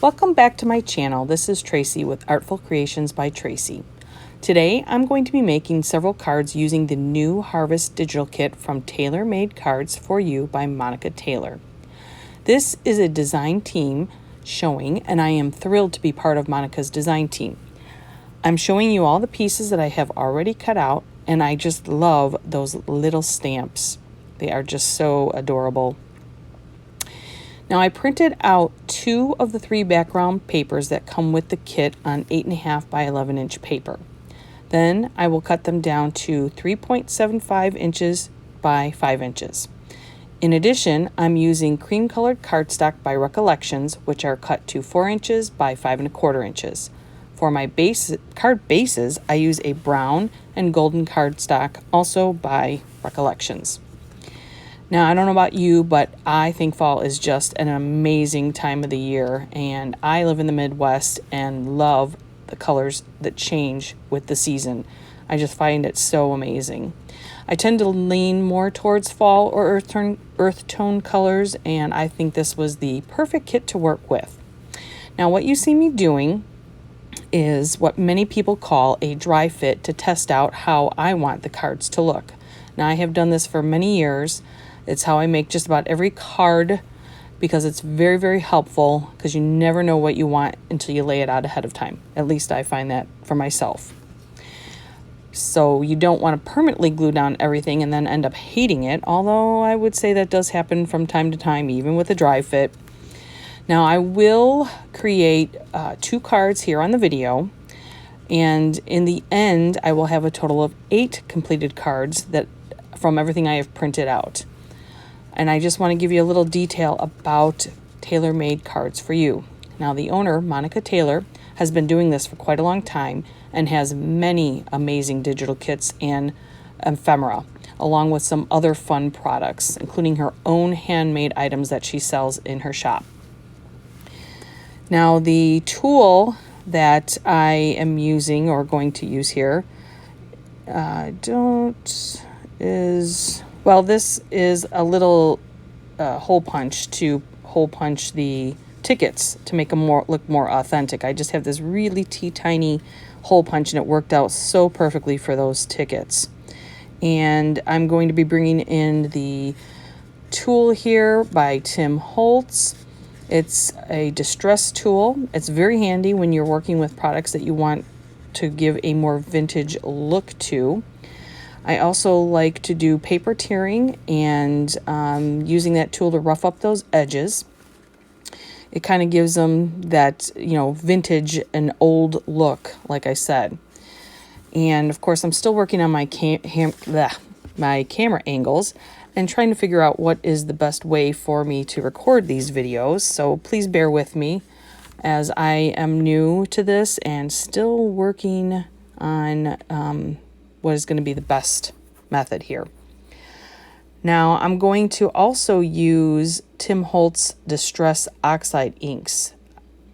Welcome back to my channel. This is Tracy with Artful Creations by Tracy. Today I'm going to be making several cards using the new Harvest digital kit from Tailor Made Cards for You by Monica Taylor. This is a design team showing, and I am thrilled to be part of Monica's design team. I'm showing you all the pieces that I have already cut out, and I just love those little stamps. They are just so adorable. Now I printed out 2 of the 3 background papers that come with the kit on 8.5 by 11 inch paper. Then I will cut them down to 3.75 inches by 5 inches. In addition, I'm using cream colored cardstock by Recollections, which are cut to 4 inches by 5.25 inches. For my card bases, I use a brown and golden cardstock, also by Recollections. Now, I don't know about you, but I think fall is just an amazing time of the year, and I live in the Midwest and love the colors that change with the season. I just find it so amazing. I tend to lean more towards fall or earth tone colors, and I think this was the perfect kit to work with. Now, what you see me doing is what many people call a dry fit to test out how I want the cards to look. Now, I have done this for many years. It's how I make just about every card because it's very, very helpful because you never know what you want until you lay it out ahead of time. At least I find that for myself. So you don't want to permanently glue down everything and then end up hating it, although I would say that does happen from time to time, even with a dry fit. Now I will create 2 cards here on the video, and in the end I will have a total of 8 completed cards that from everything I have printed out. And I just want to give you a little detail about Tailor Made Cards for You. Now, the owner, Monica Taylor, has been doing this for quite a long time and has many amazing digital kits and ephemera, along with some other fun products, including her own handmade items that she sells in her shop. Now, the tool that I am using or going to use here, this is a little hole punch to hole punch the tickets to make them look more authentic. I just have this really tiny hole punch, and it worked out so perfectly for those tickets. And I'm going to be bringing in the tool here by Tim Holtz. It's a distress tool. It's very handy when you're working with products that you want to give a more vintage look to. I also like to do paper tearing and using that tool to rough up those edges. It kind of gives them that, vintage and old look, like I said. And of course, I'm still working on my camera angles and trying to figure out what is the best way for me to record these videos. So please bear with me as I am new to this and still working on what is going to be the best method here. Now, I'm going to also use Tim Holtz Distress Oxide inks.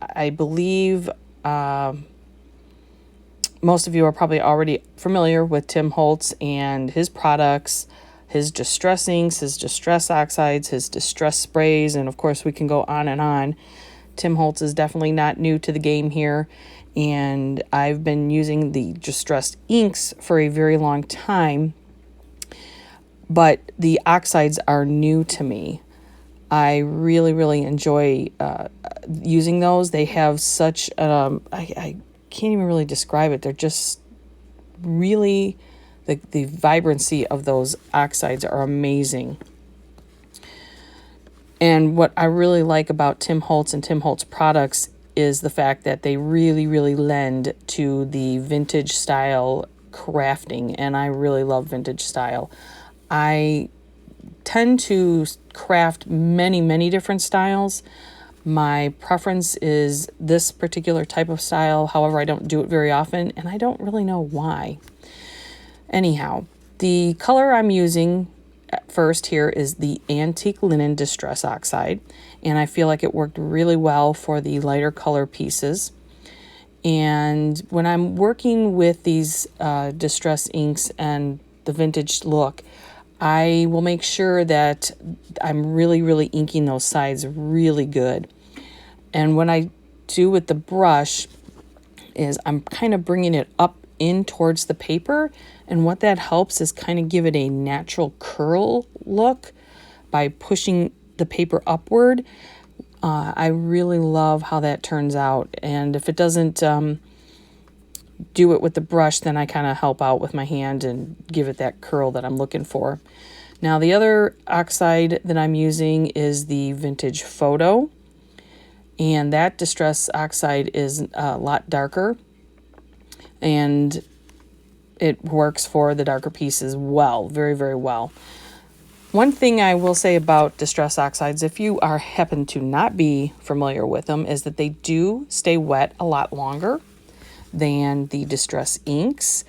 I believe most of you are probably already familiar with Tim Holtz and his products, his distress inks, his distress oxides, his distress sprays, and of course we can go on and on. Tim Holtz is definitely not new to the game here, and I've been using the distressed inks for a very long time, but the oxides are new to me. I really, really enjoy using those. They have such, I can't even really describe it. They're just really, the vibrancy of those oxides are amazing. And what I really like about Tim Holtz and Tim Holtz products is the fact that they really, really lend to the vintage style crafting, and I really love vintage style. I tend to craft many, many different styles. My preference is this particular type of style. However, I don't do it very often, and I don't really know why. Anyhow, the color I'm using first here is the Antique Linen Distress Oxide, and I feel like it worked really well for the lighter color pieces. And when I'm working with these distress inks and the vintage look, I will make sure that I'm really, really inking those sides really good. And when I do with the brush is I'm kind of bringing it up in towards the paper, and what that helps is kind of give it a natural curl look by pushing the paper upward. I really love how that turns out, and if it doesn't do it with the brush, then I kind of help out with my hand and give it that curl that I'm looking for. Now the other Oxide that I'm using is the Vintage Photo, and that Distress Oxide is a lot darker, and it works for the darker pieces well, very, very well. One thing I will say about Distress Oxides, if you happen to not be familiar with them, is that they do stay wet a lot longer than the Distress inks,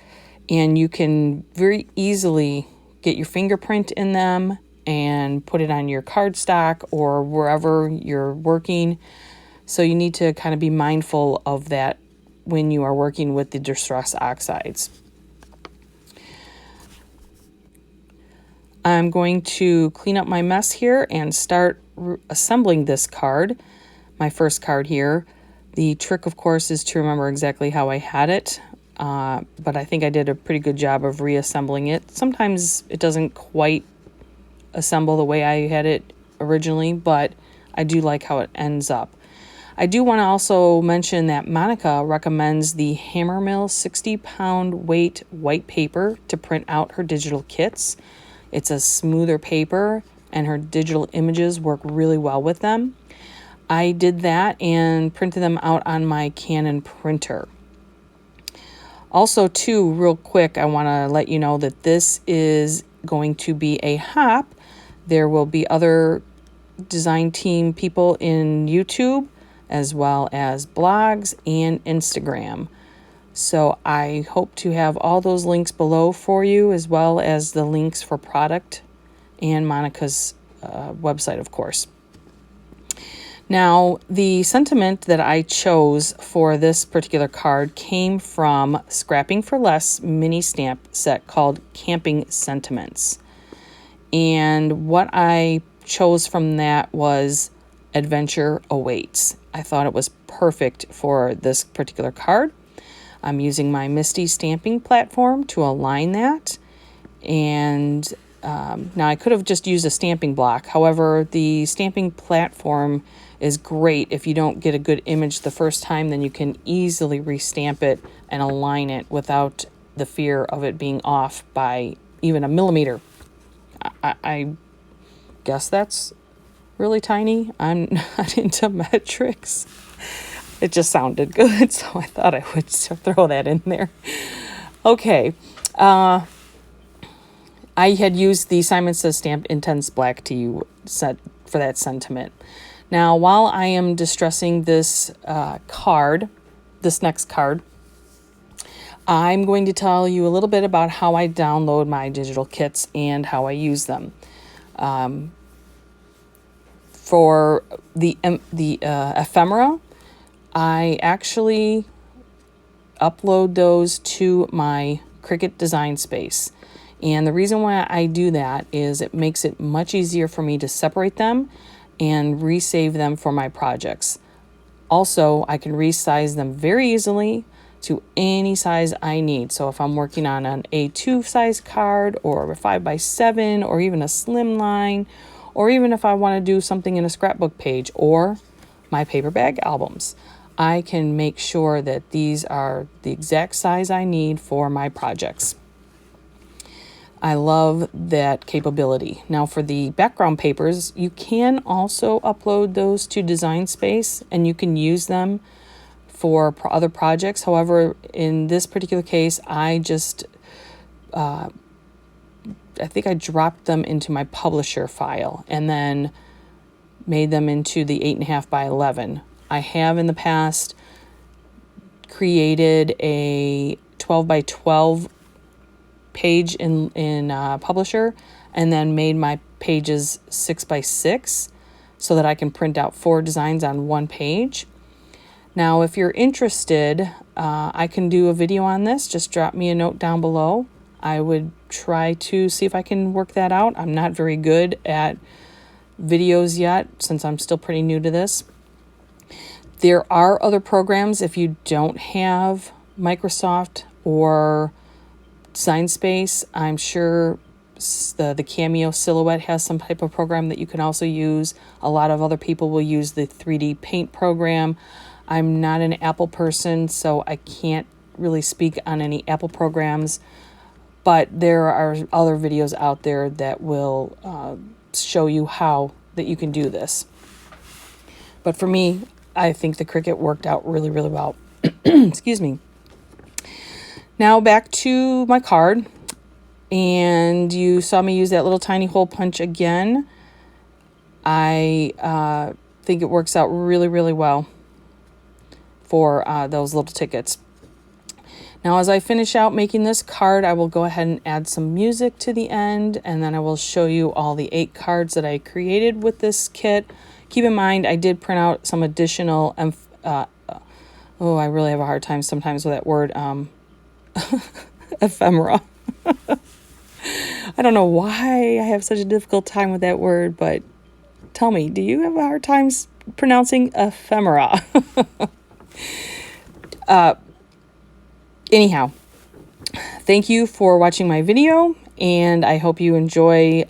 and you can very easily get your fingerprint in them and put it on your cardstock or wherever you're working. So you need to kind of be mindful of that when you are working with the Distress Oxides. I'm going to clean up my mess here and start assembling this card, my first card here. The trick, of course, is to remember exactly how I had it, but I think I did a pretty good job of reassembling it. Sometimes it doesn't quite assemble the way I had it originally, but I do like how it ends up. I do want to also mention that Monica recommends the Hammermill 60-pound weight white paper to print out her digital kits. It's a smoother paper, and her digital images work really well with them. I did that and printed them out on my Canon printer. Also, too, real quick, I want to let you know that this is going to be a hop. There will be other design team people in YouTube, as well as blogs and Instagram. So I hope to have all those links below for you, as well as the links for product and Monica's website, of course. Now, the sentiment that I chose for this particular card came from Scrapping for Less mini stamp set called Camping Sentiments. And what I chose from that was Adventure Awaits. I thought it was perfect for this particular card. I'm using my Misty stamping platform to align that. And now I could have just used a stamping block. However, the stamping platform is great. If you don't get a good image the first time, then you can easily restamp it and align it without the fear of it being off by even a millimeter. I guess that's really tiny. I'm not into metrics. It just sounded good, so I thought I would throw that in there. Okay. I had used the Simon Says Stamp Intense Black to set for that sentiment. Now, while I am distressing this this next card, I'm going to tell you a little bit about how I download my digital kits and how I use them. For the ephemera, I actually upload those to my Cricut Design Space. And the reason why I do that is it makes it much easier for me to separate them and resave them for my projects. Also, I can resize them very easily to any size I need. So if I'm working on an A2 size card or a 5x7 or even a slimline, or even if I want to do something in a scrapbook page or my paper bag albums, I can make sure that these are the exact size I need for my projects. I love that capability. Now for the background papers, you can also upload those to Design Space and you can use them for other projects. However, in this particular case, I think I dropped them into my publisher file and then made them into the 8.5 by 11. I have in the past created a 12 by 12 page in Publisher and then made my pages 6 by 6 so that I can print out 4 designs on one page. Now, if you're interested, I can do a video on this. Just drop me a note down below. I would try to see if I can work that out. I'm not very good at videos yet since I'm still pretty new to this. There are other programs if you don't have Microsoft or Design Space. I'm sure the Cameo Silhouette has some type of program that you can also use. A lot of other people will use the 3D Paint program. I'm not an Apple person, so I can't really speak on any Apple programs, but there are other videos out there that will show you how that you can do this. But for me, I think the Cricut worked out really, really well. Excuse me. Now back to my card. And you saw me use that little tiny hole punch again. I think it works out really, really well for those little tickets. Now, as I finish out making this card, I will go ahead and add some music to the end, and then I will show you all the 8 cards that I created with this kit. Keep in mind, I did print out some additional, I really have a hard time sometimes with that word, ephemera. I don't know why I have such a difficult time with that word, but tell me, do you have a hard time pronouncing ephemera? Anyhow, thank you for watching my video, and I hope you enjoy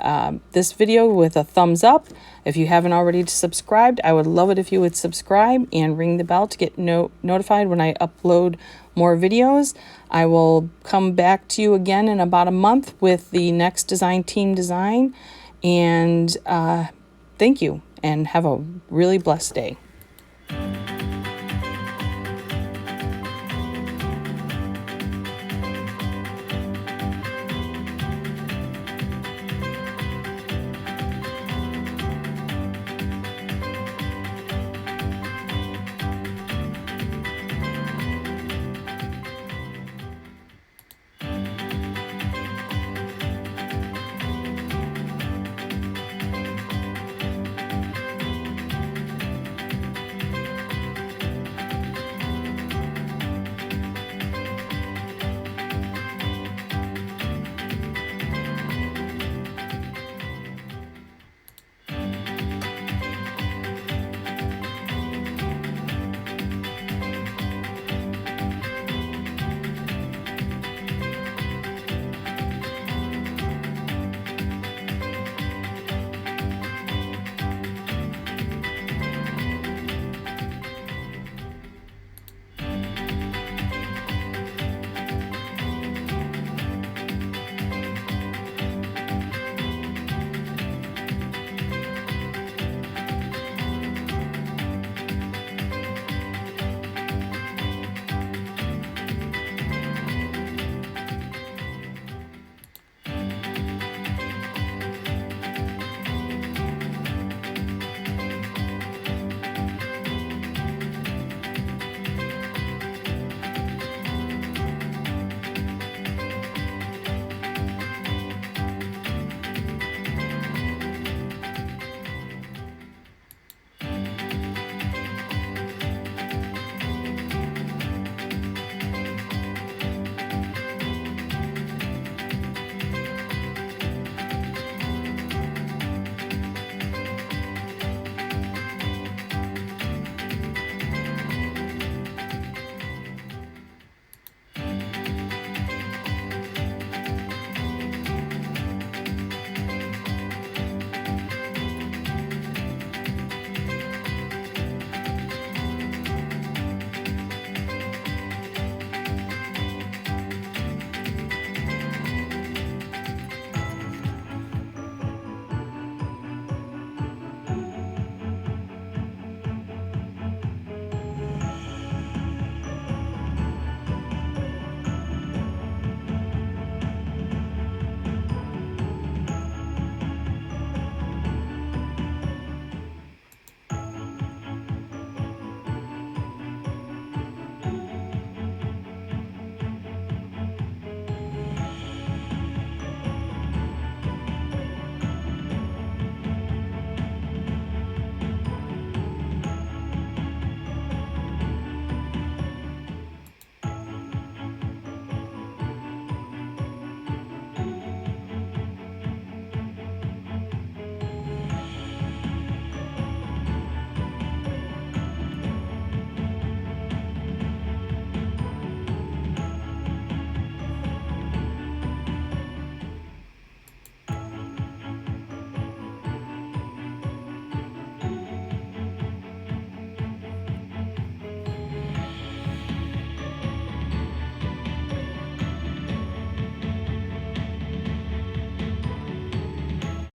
this video with a thumbs up. If you haven't already subscribed, I would love it if you would subscribe and ring the bell to get notified when I upload more videos. I will come back to you again in about a month with the next design team design. And thank you, and have a really blessed day.